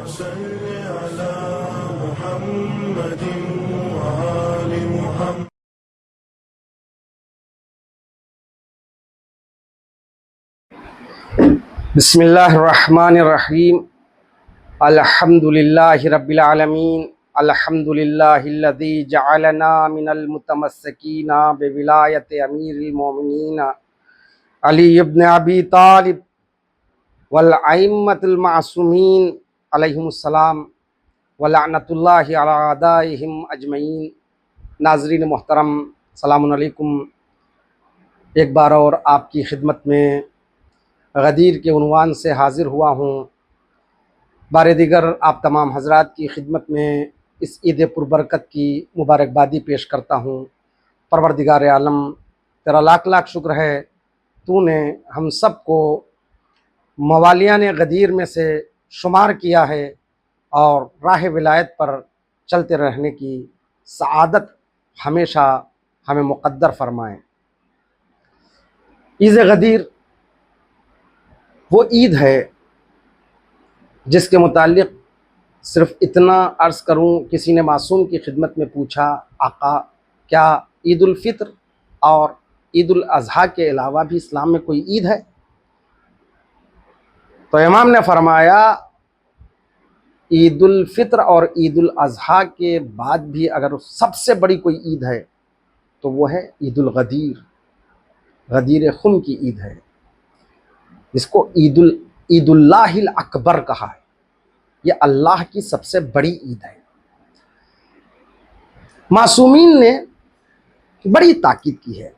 صل على محمد وآل محمد. بسم اللہ الرحمن الرحیم. الحمد للہ رب العالمین. الحمد للہ الذی جعلنا من المتمسکین بولایت امیر المومنین علی ابن ابی طالب والائمۃ المعصومین علیہم السلام ولعنۃ اللہ علی اعدائہم اجمعین. ناظرین محترم، السلام علیکم. ایک بار اور آپ کی خدمت میں غدیر کے عنوان سے حاضر ہوا ہوں. بار دیگر آپ تمام حضرات کی خدمت میں اس عید پربرکت کی مبارکبادی پیش کرتا ہوں. پروردگار عالم، تیرا لاکھ لاکھ شکر ہے، تو نے ہم سب کو موالیان غدیر میں سے شمار کیا ہے اور راہ ولایت پر چلتے رہنے کی سعادت ہمیشہ ہمیں مقدر فرمائیں. عید غدیر وہ عید ہے جس کے متعلق صرف اتنا عرض کروں. کسی نے معصوم کی خدمت میں پوچھا، آقا کیا عید الفطر اور عید الاضحیٰ کے علاوہ بھی اسلام میں کوئی عید ہے؟ تو امام نے فرمایا عید الفطر اور عید الاضحیٰ کے بعد بھی اگر سب سے بڑی کوئی عید ہے تو وہ ہے عید الغدیر. غدیر خم کی عید ہے، جس کو عید اللہ الاکبر کہا ہے. یہ اللہ کی سب سے بڑی عید ہے. معصومین نے بڑی تاکید کی ہے.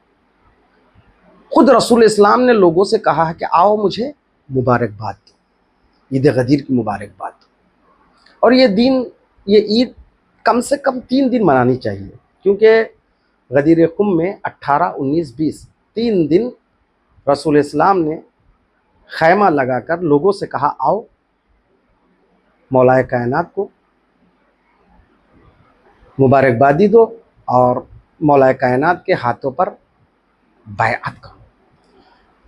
خود رسول اسلام نے لوگوں سے کہا ہے کہ آؤ مجھے مبارکباد دو، عید غدیر کی مبارکباد دو. اور یہ عید کم سے کم 3 دن منانی چاہیے، کیونکہ غدیر خم میں 18، 19، 20 3 دن رسول اسلام نے خیمہ لگا کر لوگوں سے کہا آؤ مولا کائنات کو مبارکبادی دو اور مولا کائنات کے ہاتھوں پر بیعت کرو.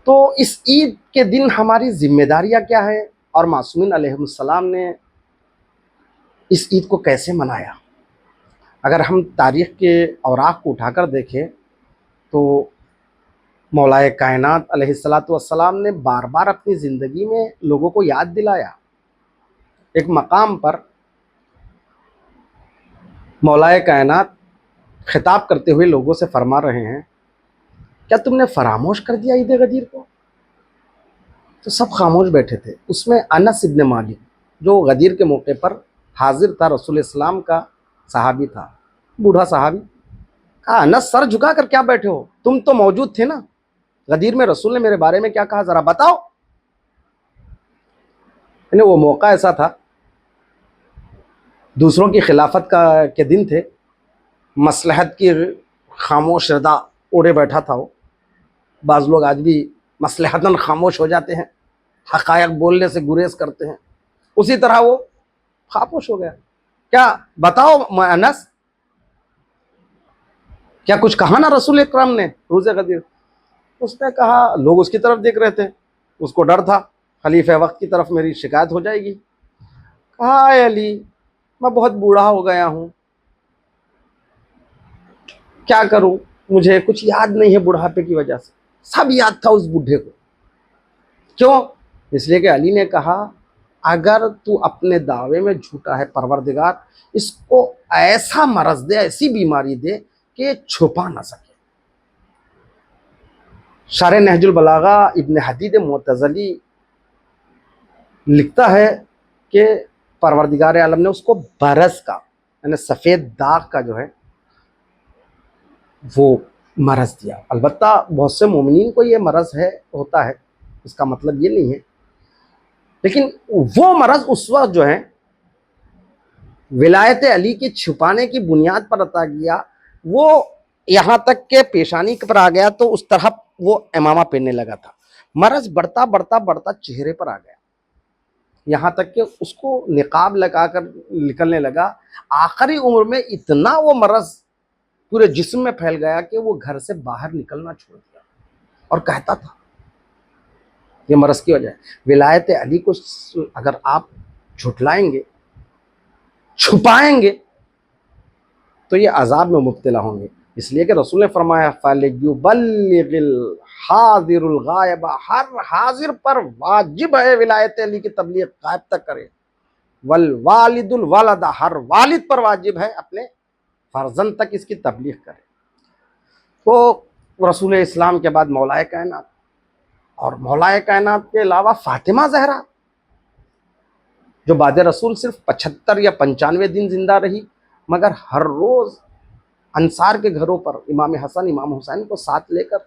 تو اس عید کے دن ہماری ذمہ داریاں کیا ہے اور معصومین علیہ السلام نے اس عید کو کیسے منایا؟ اگر ہم تاریخ کے اوراق کو اٹھا کر دیکھیں تو مولا کائنات علیہ السلام نے بار بار اپنی زندگی میں لوگوں کو یاد دلایا. ایک مقام پر مولا کائنات خطاب کرتے ہوئے لوگوں سے فرما رہے ہیں، کیا تم نے فراموش کر دیا عید غدیر کو؟ تو سب خاموش بیٹھے تھے. اس میں انس ابن مالک جو غدیر کے موقع پر حاضر تھا، رسول اسلام کا صحابی تھا، بوڑھا صحابی، کہا انس سر جھکا کر کیا بیٹھے ہو؟ تم تو موجود تھے نا غدیر میں، رسول نے میرے بارے میں کیا کہا، ذرا بتاؤ. یعنی وہ موقع ایسا تھا، دوسروں کی خلافت کے دن تھے، مصلحت کی خاموش ردا اوڑے بیٹھا تھا وہ. بعض لوگ آج بھی مصلحتاً خاموش ہو جاتے ہیں، حقائق بولنے سے گریز کرتے ہیں، اسی طرح وہ خاموش ہو گیا. کیا بتاؤ انس، کیا کچھ کہا نا رسول اکرم نے روز غدیر؟ اس نے کہا، لوگ اس کی طرف دیکھ رہے تھے، اس کو ڈر تھا خلیفہ وقت کی طرف میری شکایت ہو جائے گی. کہا اے علی، میں بہت بوڑھا ہو گیا ہوں، کیا کروں، مجھے کچھ یاد نہیں ہے بڑھاپے کی وجہ سے. سب یاد تھا اس بوڑھے کو. کیوں؟ اس لیے کہ علی نے کہا اگر تو اپنے دعوے میں جھوٹا ہے، پروردگار اس کو ایسا مرض دے، ایسی بیماری دے کہ چھپا نہ سکے. شارح نہج البلاغہ ابن حدید معتزلی لکھتا ہے کہ پروردگار عالم نے اس کو برس کا، یعنی سفید داغ کا جو ہے وہ مرض دیا. البتہ بہت سے مومنین کو یہ مرض ہوتا ہے، اس کا مطلب یہ نہیں ہے، لیکن وہ مرض اس وقت جو ہے ولایت علی کی چھپانے کی بنیاد پر عطا کیا، وہ یہاں تک کہ پیشانی پر آ گیا تو اس طرح وہ امامہ پہننے لگا تھا. مرض بڑھتا بڑھتا بڑھتا چہرے پر آ گیا، یہاں تک کہ اس کو نقاب لگا کر نکلنے لگا. آخری عمر میں اتنا وہ مرض پورے جسم میں پھیل گیا کہ وہ گھر سے باہر نکلنا چھوڑ دیا، اور کہتا تھا یہ مرض کی وجہ ہے ولایت علی کو اگر آپ جھٹلائیں گے، چھپائیں گے تو یہ عذاب میں مبتلا ہوں گے۔ اس لیے کہ رسول نے فرمایا فَلْيُبَلِّغِ الْحَاضِرُ الْغَائِبَ، ہر حاضر پر واجب ہے ولایت علی کی تبلیغ، غائب تک کرے۔ والوالد الولد، ہر والد پر واجب ہے اپنے فرزند تک اس کی تبلیغ کرے۔ تو رسول اسلام کے بعد مولائے کائنات، اور مولائے کائنات کے علاوہ فاطمہ زہرا جو بعد رسول صرف 75 یا 95 دن زندہ رہی، مگر ہر روز انصار کے گھروں پر امام حسن امام حسین کو ساتھ لے کر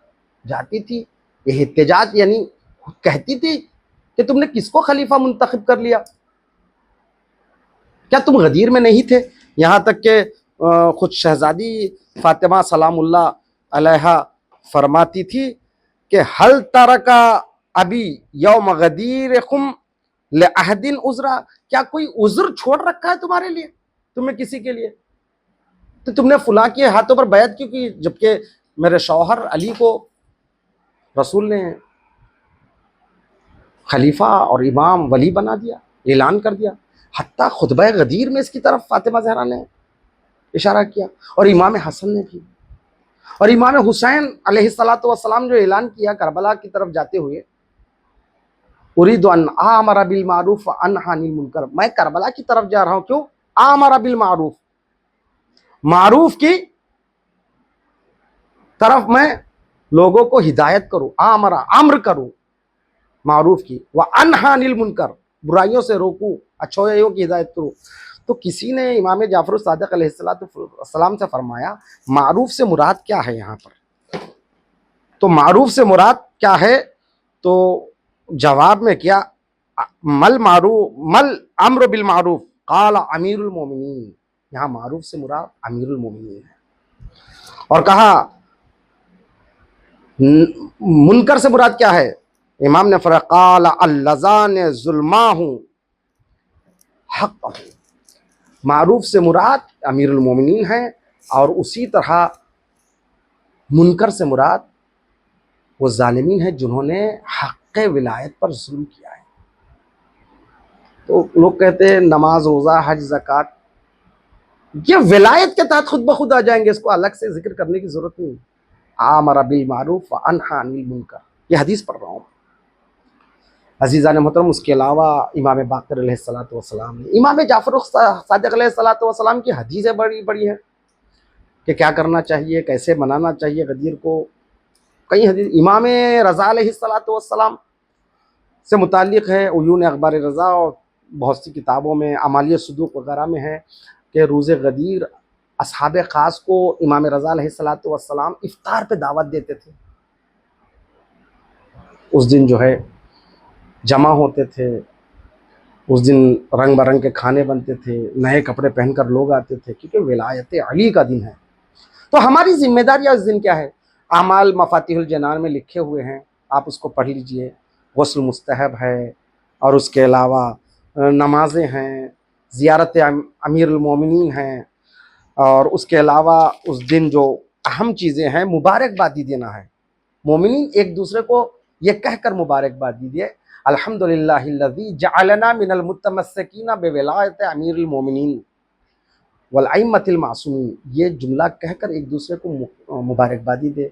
جاتی تھی۔ یہ احتجاج یعنی کہتی تھی کہ تم نے کس کو خلیفہ منتخب کر لیا، کیا تم غدیر میں نہیں تھے؟ یہاں تک کہ خود شہزادی فاطمہ سلام اللہ علیہا فرماتی تھی کہ حل ترکا ابی یوم غدیرکم لعہد عذرا، کیا کوئی عذر چھوڑ رکھا ہے تمہارے لیے، تمہیں کسی کے لیے؟ تو تم نے فلاں کے ہاتھوں پر بیعت کیوں کی، جبکہ میرے شوہر علی کو رسول نے خلیفہ اور امام ولی بنا دیا، اعلان کر دیا۔ حتیٰ خطبہ غدیر میں اس کی طرف فاطمہ زہرا نے اشارہ کیا، اور امام حسن نے بھی، اور امام حسین علیہ السلام جو اعلان کیا کربلا کی طرف جاتے ہوئے، اريد ان آمر بالمعروف وانہی عن المنکر، میں کربلا کی طرف جا رہا ہوں، کیوں؟ آمر بالمعروف، معروف کی طرف میں لوگوں کو ہدایت کروں، امر کروں معروف کی، وانہی عن المنکر، برائیوں سے روکوں، اچھائیوں کی ہدایت کروں۔ تو کسی نے امام جعفر الصادق علیہ السلام سے فرمایا معروف سے مراد کیا ہے یہاں پر؟ تو معروف سے مراد کیا ہے؟ تو جواب میں کیا، مل امر بالمعروف قال امیر المومنین، یہاں معروف سے مراد امیر المومنین ہے۔ اور کہا منکر سے مراد کیا ہے؟ امام نے فرمایا قال اللذان ظلماہ حق، معروف سے مراد امیر المومنین ہے، اور اسی طرح منکر سے مراد وہ ظالمین ہیں جنہوں نے حق ولایت پر ظلم کیا ہے۔ تو لوگ کہتے ہیں نماز روزہ حج زکوٰۃ یہ ولایت کے تحت خود بخود آ جائیں گے، اس کو الگ سے ذکر کرنے کی ضرورت نہیں۔ آمر بالمعروف وانہی عن المنکر، یہ حدیث پڑھ رہا ہوں عزیزان محترم۔ اس کے علاوہ امام باقر علیہ السلام نے، امام جعفر صادق علیہ السلام کی حدیثیں بڑی بڑی ہیں کہ کیا کرنا چاہیے، کیسے منانا چاہیے غدیر کو۔ کئی حدیث امام رضا علیہ السلام سے متعلق ہے، عیون اخبار رضا اور بہت سی کتابوں میں، اعمالیہ صدوق وغیرہ میں ہے کہ روز غدیر اصحاب خاص کو امام رضا علیہ السلام افطار پہ دعوت دیتے تھے۔ اس دن جو ہے جمع ہوتے تھے، اس دن رنگ برنگ کے کھانے بنتے تھے، نئے کپڑے پہن کر لوگ آتے تھے، کیونکہ ولایت علی کا دن ہے۔ تو ہماری ذمہ داری اس دن کیا ہے؟ اعمال مفاتیح الجنان میں لکھے ہوئے ہیں، آپ اس کو پڑھ لیجئے، غسل مستحب ہے، اور اس کے علاوہ نمازیں ہیں، زیارت امیر المومنین ہیں، اور اس کے علاوہ اس دن جو اہم چیزیں ہیں مبارکبادی دینا ہے۔ مومنین ایک دوسرے کو یہ کہہ کر مبارکبادی دیے، الحمدللہ الذی جعلنا من المتمسکین بولایت امیر المومنین والائمۃ المعصومین، یہ جملہ کہہ کر ایک دوسرے کو مبارکبادی دے،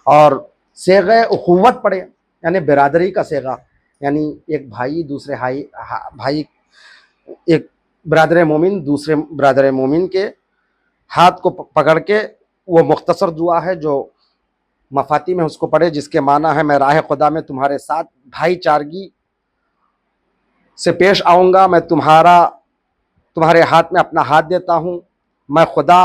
اور صیغہ اخوت پڑھے، یعنی برادری کا صیغہ، یعنی ایک بھائی دوسرے بھائی، ایک برادر مومن دوسرے برادر مومن کے ہاتھ کو پکڑ کے، وہ مختصر دعا ہے جو مفاتی میں اس کو پڑھے، جس کے معنی ہے میں راہ خدا میں تمہارے ساتھ بھائی چارگی سے پیش آؤں گا، میں تمہارے ہاتھ میں اپنا ہاتھ دیتا ہوں، میں خدا،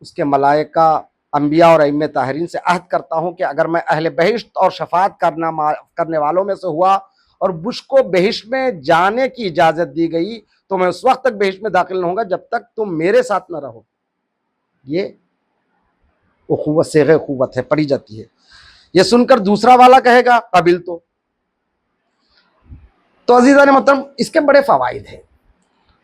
اس کے ملائکہ، انبیاء اور ائمہ طاہرین سے عہد کرتا ہوں کہ اگر میں اہل بہشت اور شفاعت کرنے والوں میں سے ہوا اور مجھ کو بہشت میں جانے کی اجازت دی گئی تو میں اس وقت تک بہشت میں داخل نہ ہوں گا جب تک تم میرے ساتھ نہ رہو۔ یہ اخوت، صیغہ اخوت ہے، پڑھی جاتی ہے۔ یہ سن کر دوسرا والا کہے گا قبل تو عزیزان محترم اس کے بڑے فوائد ہیں۔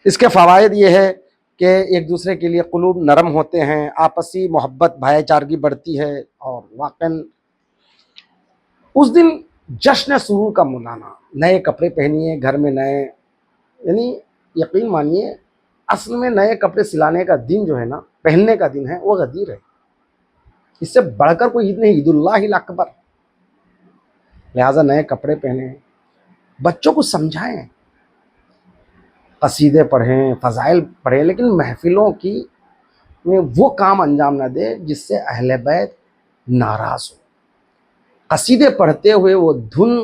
اس کے فوائد یہ ہے کہ ایک دوسرے کے لیے قلوب نرم ہوتے ہیں، آپسی محبت بھائی چارگی بڑھتی ہے، اور واقعاً اس دن جشن سرور کا منانا، نئے کپڑے پہنیے، گھر میں نئے، یعنی یقین مانیے اصل میں نئے کپڑے سلانے کا دن جو ہے نا، پہننے کا دن ہے، وہ غدیر ہے. اس سے بڑھ کر کوئی عید نہیں، عید اللہ الاکبر. لہٰذا نئے کپڑے پہنیں، بچوں کو سمجھائیں، قصیدے پڑھیں، فضائل پڑھیں، لیکن محفلوں کی میں وہ کام انجام نہ دے جس سے اہل بیت ناراض ہو. قصیدے پڑھتے ہوئے وہ دھن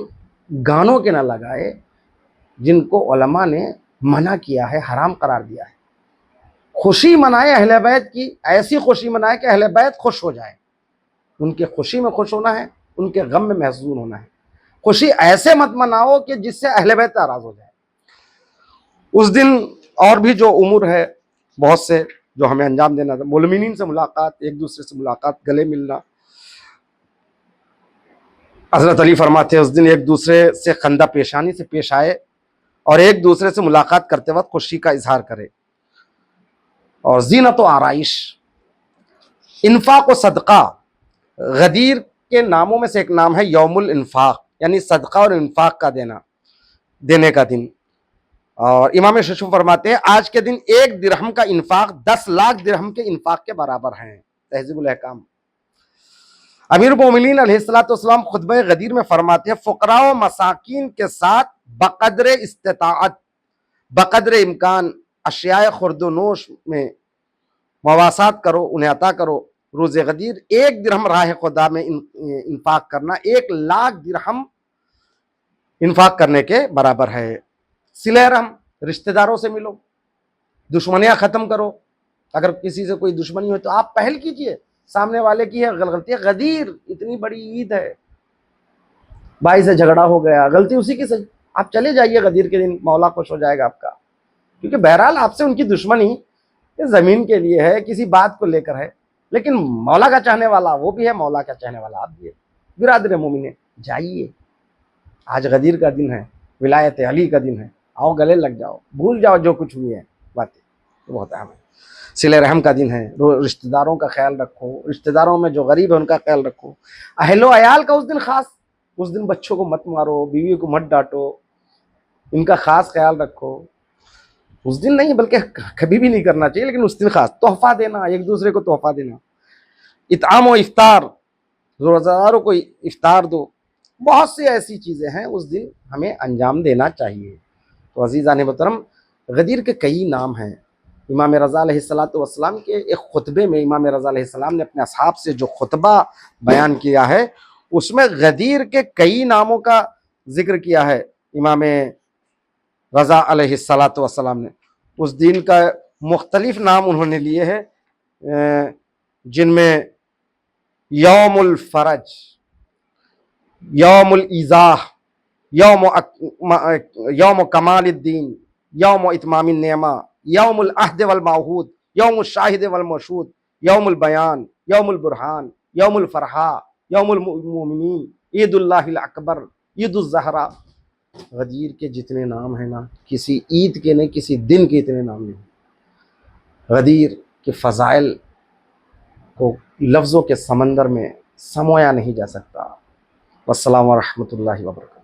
گانوں کے نہ لگائے جن کو علماء نے منع کیا ہے، حرام قرار دیا ہے. خوشی منائے اہل بیت کی، ایسی خوشی منائے کہ اہل بیت خوش ہو جائے. ان کے خوشی میں خوش ہونا ہے، ان کے غم میں محزون ہونا ہے. خوشی ایسے مت مناؤ کہ جس سے اہل بیت ناراض ہو جائے. اس دن اور بھی جو امور ہے بہت سے جو ہمیں انجام دینا تھا، مومنین سے ملاقات، ایک دوسرے سے ملاقات، گلے ملنا. حضرت علی فرماتے ہیں اس دن ایک دوسرے سے خندہ پیشانی سے پیش آئے اور ایک دوسرے سے ملاقات کرتے وقت خوشی کا اظہار کرے. اور زینت و آرائش، انفاق و صدقہ. غدیر کے ناموں میں سے ایک نام ہے یوم الانفاق، یعنی صدقہ اور انفاق کا دینے کا دن. اور امام ششو فرماتے ہیں آج کے دن 1 درہم کا انفاق 10 لاکھ درہم کے انفاق کے برابر ہیں. تہذیب الاحکام. امیر المومنین علیہ الصلوۃ والسلام خطبہ غدیر میں فرماتے ہیں فقراء و مساکین کے ساتھ بقدر استطاعت، بقدر امکان اشیاء خورد و نوش میں مواسات کرو، انہیں عطا کرو. روز غدیر 1 درہم راہ خدا میں انفاق کرنا 1 لاکھ درہم انفاق کرنے کے برابر ہے. صلہ رحم، رشتہ داروں سے ملو، دشمنیاں ختم کرو. اگر کسی سے کوئی دشمنی ہو تو آپ پہل کیجئے، سامنے والے کی ہے غلطی ہے. غدیر اتنی بڑی عید ہے، بھائی سے جھگڑا ہو گیا، غلطی اسی کی صحیح، آپ چلے جائیے غدیر کے دن، مولا خوش ہو جائے گا آپ کا. کیونکہ بہرحال آپ سے ان کی دشمنی زمین کے لیے ہے، کسی بات کو لے کر ہے، لیکن مولا کا چاہنے والا وہ بھی ہے، مولا کا چاہنے والا آپ بھی ہے. برادر مومنین جائیے، آج غدیر کا دن ہے، ولایت علی کا دن ہے، آؤ گلے لگ جاؤ، بھول جاؤ جو کچھ ہوئی ہے باتیں، بہت اہم ہے. صلہ رحم کا دن ہے، رشتہ داروں کا خیال رکھو، رشتہ داروں میں جو غریب ہے ان کا خیال رکھو. اہل و عیال کا اس دن خاص، اس دن بچوں کو مت مارو، بیوی کو مت ڈانٹو، ان کا خاص خیال رکھو. اس دن نہیں بلکہ کبھی بھی نہیں کرنا چاہیے، لیکن اس دن خاص. تحفہ دینا، ایک دوسرے کو تحفہ دینا، اطعام و افطار، روزہ داروں کو افطار دو. بہت سی ایسی چیزیں ہیں اس دن ہمیں انجام دینا چاہیے. تو عزیزان محترم، غدیر کے کئی نام ہیں. امام رضا علیہ السلام کے ایک خطبے میں امام رضا علیہ السلام نے اپنے اصحاب سے جو خطبہ بیان کیا ہے اس میں غدیر کے کئی ناموں کا ذکر کیا ہے. امام رضا علیہ السلام نے اس دن کا مختلف نام انہوں نے لیے ہیں، جن میں یوم الفرج، یوم الایضاح، یوم کمال الدین، یوم اتمام النعمہ، یوم العہد والمعہود، یوم الشاہد والمشہود، یوم البیان، یوم البرہان، یوم الفرحہ، یوم المومنین، عید اللہ الاکبر، عید الزہرا. غدیر کے جتنے نام ہیں نا، کسی عید کے نہیں، کسی دن کے اتنے نام نہیں. غدیر کے فضائل کو لفظوں کے سمندر میں سمویا نہیں جا سکتا. والسلام ورحمۃ اللہ وبرکاتہ.